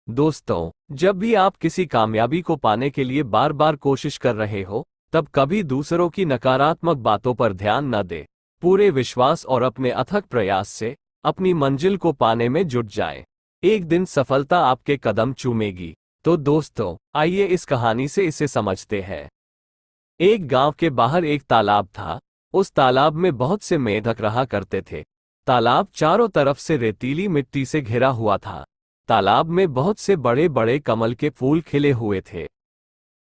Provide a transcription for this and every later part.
दोस्तों, जब भी आप किसी कामयाबी को पाने के लिए बार बार कोशिश कर रहे हो, तब कभी दूसरों की नकारात्मक बातों पर ध्यान न दें। पूरे विश्वास और अपने अथक प्रयास से अपनी मंजिल को पाने में जुट जाएं। एक दिन सफलता आपके कदम चूमेगी। तो दोस्तों, आइए इस कहानी से इसे समझते हैं। एक गांव के बाहर एक तालाब था। उस तालाब में बहुत से मेंढक रहा करते थे। तालाब चारों तरफ से रेतीली मिट्टी से घिरा हुआ था। तालाब में बहुत से बड़े बड़े कमल के फूल खिले हुए थे।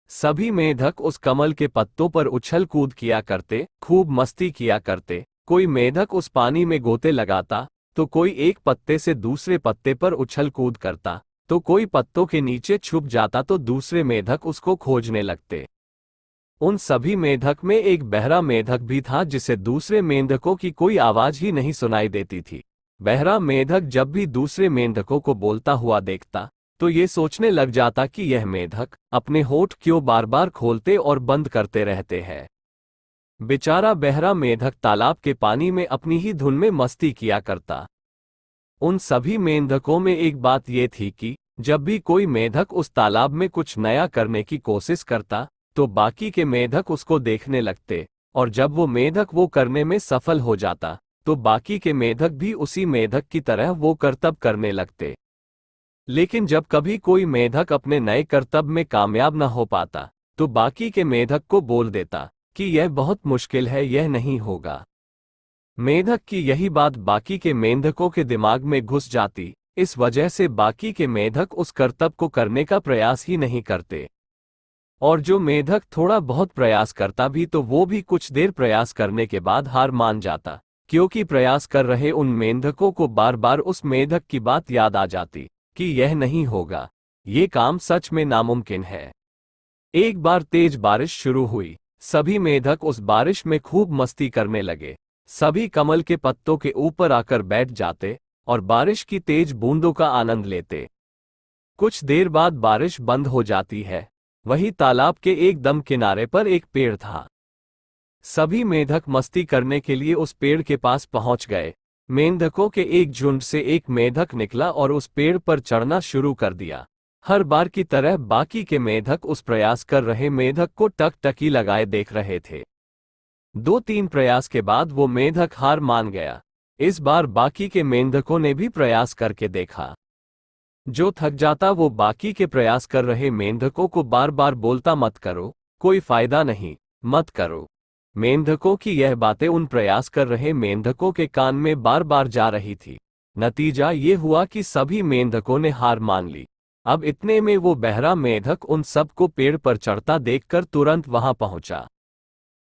सभी मेंढक उस कमल के पत्तों पर उछल कूद किया करते, खूब मस्ती किया करते। कोई मेंढक उस पानी में गोते लगाता, तो कोई एक पत्ते से दूसरे पत्ते पर उछल कूद करता, तो कोई पत्तों के नीचे छुप जाता, तो दूसरे मेंढक उसको खोजने लगते। उन सभी मेंढक में एक बहरा मेंढक भी था, जिसे दूसरे मेंढकों की कोई आवाज ही नहीं सुनाई देती थी। बहरा मेंढक जब भी दूसरे मेंढकों को बोलता हुआ देखता, तो ये सोचने लग जाता कि यह मेंढक अपने होठ क्यों बार बार खोलते और बंद करते रहते हैं। बेचारा बहरा मेंढक तालाब के पानी में अपनी ही धुन में मस्ती किया करता। उन सभी मेंढकों में एक बात यह थी कि जब भी कोई मेंढक उस तालाब में कुछ नया करने की कोशिश करता, तो बाकी के मेंढक उसको देखने लगते, और जब वो मेंढक वो करने में सफल हो जाता, तो बाकी के मेंढक भी उसी मेंढक की तरह वो करतब करने लगते। लेकिन जब कभी कोई मेंढक अपने नए करतब में कामयाब न हो पाता, तो बाकी के मेंढक को बोल देता कि यह बहुत मुश्किल है, यह नहीं होगा। मेंढक की यही बात बाकी के मेंढकों के दिमाग में घुस जाती। इस वजह से बाकी के मेंढक उस करतब को करने का प्रयास ही नहीं करते। और जो मेंढक थोड़ा बहुत प्रयास करता भी, तो वो भी कुछ देर प्रयास करने के बाद हार मान जाता, क्योंकि प्रयास कर रहे उन मेंढकों को बार बार उस मेंढक की बात याद आ जाती कि यह नहीं होगा, ये काम सच में नामुमकिन है। एक बार तेज बारिश शुरू हुई। सभी मेंढक उस बारिश में खूब मस्ती करने लगे। सभी कमल के पत्तों के ऊपर आकर बैठ जाते और बारिश की तेज बूंदों का आनंद लेते। कुछ देर बाद बारिश बंद हो जाती है। वही तालाब के एकदम किनारे पर एक पेड़ था। सभी मेंढक मस्ती करने के लिए उस पेड़ के पास पहुंच गए। मेंढकों के एक झुंड से एक मेंढक निकला और उस पेड़ पर चढ़ना शुरू कर दिया। हर बार की तरह बाकी के मेंढक उस प्रयास कर रहे मेंढक को टकटकी लगाए देख रहे थे। 2-3 प्रयास के बाद वो मेंढक हार मान गया। इस बार बाकी के मेंढकों ने भी प्रयास करके देखा। जो थक जाता, वो बाकी के प्रयास कर रहे मेंढकों को बार बार बोलता, मत करो, कोई फायदा नहीं, मत करो। मेंढकों की यह बातें उन प्रयास कर रहे मेंढकों के कान में बार बार जा रही थी। नतीजा ये हुआ कि सभी मेंढकों ने हार मान ली। अब इतने में वो बहरा मेंढक उन सबको पेड़ पर चढ़ता देखकर तुरंत वहां पहुंचा।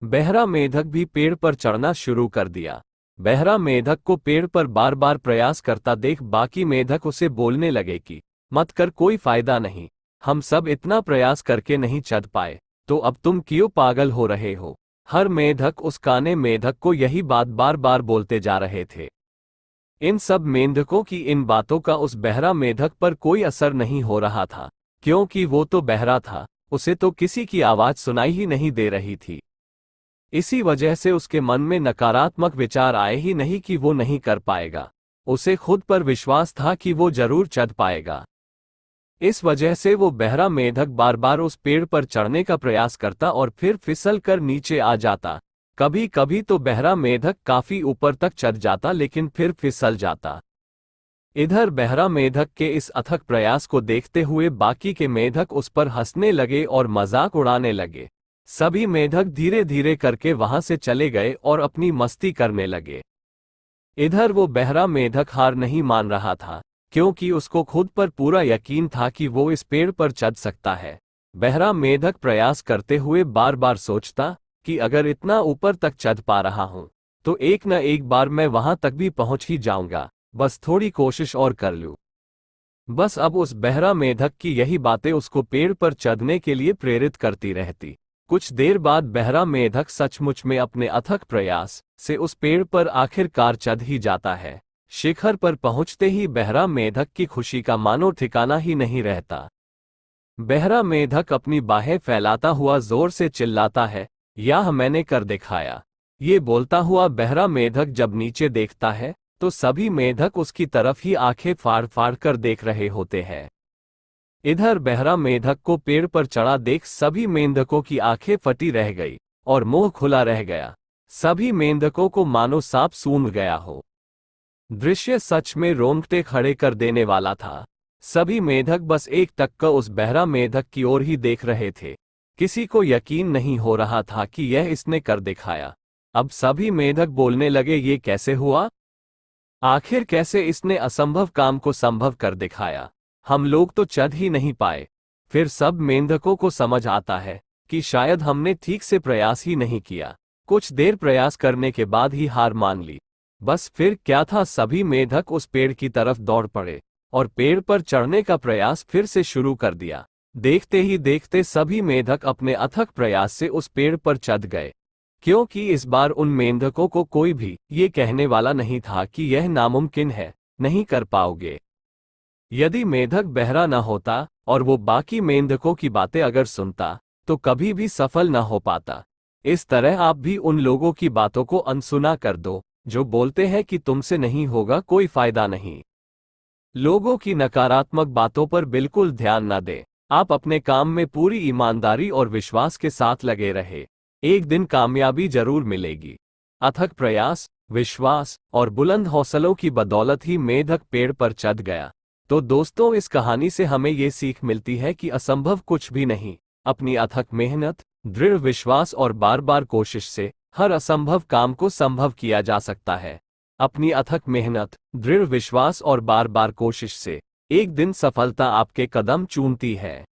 बहरा मेंढक भी पेड़ पर चढ़ना शुरू कर दिया। बहरा मेंढक को पेड़ पर बार बार प्रयास करता देख बाकी मेंढक उसे बोलने लगे कि मत कर, कोई फायदा नहीं, हम सब इतना प्रयास करके नहीं चढ़ पाए, तो अब तुम क्यों पागल हो रहे हो। हर मेंढक उस काने मेंढक को यही बात बार बार बोलते जा रहे थे। इन सब मेंढकों की इन बातों का उस बहरा मेंढक पर कोई असर नहीं हो रहा था, क्योंकि वो तो बहरा था, उसे तो किसी की आवाज सुनाई ही नहीं दे रही थी। इसी वजह से उसके मन में नकारात्मक विचार आए ही नहीं कि वो नहीं कर पाएगा। उसे खुद पर विश्वास था कि वो जरूर चढ़ पाएगा। इस वजह से वो बहरा मेंढक बार बार उस पेड़ पर चढ़ने का प्रयास करता और फिर फिसल कर नीचे आ जाता। कभी कभी तो बहरा मेंढक काफी ऊपर तक चढ़ जाता, लेकिन फिर फिसल जाता। इधर बहरा मेंढक के इस अथक प्रयास को देखते हुए बाकी के मेंढक उस पर हंसने लगे और मजाक उड़ाने लगे। सभी मेंढक धीरे धीरे करके वहां से चले गए और अपनी मस्ती करने लगे। इधर वो बहरा मेंढक हार नहीं मान रहा था, क्योंकि उसको खुद पर पूरा यकीन था कि वो इस पेड़ पर चढ़ सकता है। बहरा मेंढक प्रयास करते हुए बार बार सोचता कि अगर इतना ऊपर तक चढ़ पा रहा हूं, तो एक न एक बार मैं वहां तक भी पहुंच ही जाऊंगा, बस थोड़ी कोशिश और कर लूं। बस अब उस बहरा मेंढक की यही बातें उसको पेड़ पर चढ़ने के लिए प्रेरित करती रहती। कुछ देर बाद बहरा मेंढक सचमुच में अपने अथक प्रयास से उस पेड़ पर आखिरकार चढ़ ही जाता है। शिखर पर पहुंचते ही बहरा मेंढक की खुशी का मानो ठिकाना ही नहीं रहता। बहरा मेंढक अपनी बाहें फैलाता हुआ जोर से चिल्लाता है, यह मैंने कर दिखाया। ये बोलता हुआ बहरा मेंढक जब नीचे देखता है, तो सभी मेंढक उसकी तरफ ही आंखें फाड़ फाड़ कर देख रहे होते हैं। इधर बहरा मेंढक को पेड़ पर चढ़ा देख सभी मेंढकों की आंखें फटी रह गई और मुंह खुला रह गया। सभी मेंढकों को मानो सांप सूंघ गया हो। दृश्य सच में रोंगटे खड़े कर देने वाला था। सभी मेंढक बस एक टक उस बहरा मेंढक की ओर ही देख रहे थे। किसी को यकीन नहीं हो रहा था कि यह इसने कर दिखाया। अब सभी मेंढक बोलने लगे, ये कैसे हुआ? आखिर कैसे इसने असंभव काम को संभव कर दिखाया? हम लोग तो चढ़ ही नहीं पाए। फिर सब मेंढकों को समझ आता है कि शायद हमने ठीक से प्रयास ही नहीं किया। कुछ देर प्रयास करने के बाद ही हार मान ली। बस फिर क्या था, सभी मेंढक उस पेड़ की तरफ दौड़ पड़े और पेड़ पर चढ़ने का प्रयास फिर से शुरू कर दिया। देखते ही देखते सभी मेंढक अपने अथक प्रयास से उस पेड़ पर चढ़ गए, क्योंकि इस बार उन मेंढकों को कोई भी ये कहने वाला नहीं था कि यह नामुमकिन है, नहीं कर पाओगे। यदि मेंढक बहरा न होता और वो बाकी मेंढकों की बातें अगर सुनता तो कभी भी सफल न हो पाता। इस तरह आप भी उन लोगों की बातों को अनसुना कर दो जो बोलते हैं कि तुमसे नहीं होगा, कोई फायदा नहीं। लोगों की नकारात्मक बातों पर बिल्कुल ध्यान न दें। आप अपने काम में पूरी ईमानदारी और विश्वास के साथ लगे रहे। एक दिन कामयाबी जरूर मिलेगी। अथक प्रयास, विश्वास और बुलंद हौसलों की बदौलत ही मेंढक पेड़ पर चढ़ गया। तो दोस्तों, इस कहानी से हमें ये सीख मिलती है कि असंभव कुछ भी नहीं। अपनी अथक मेहनत, दृढ़ विश्वास और बार बार कोशिश से हर असंभव काम को संभव किया जा सकता है। अपनी अथक मेहनत, दृढ़ विश्वास और बार बार कोशिश से एक दिन सफलता आपके कदम चूमती है।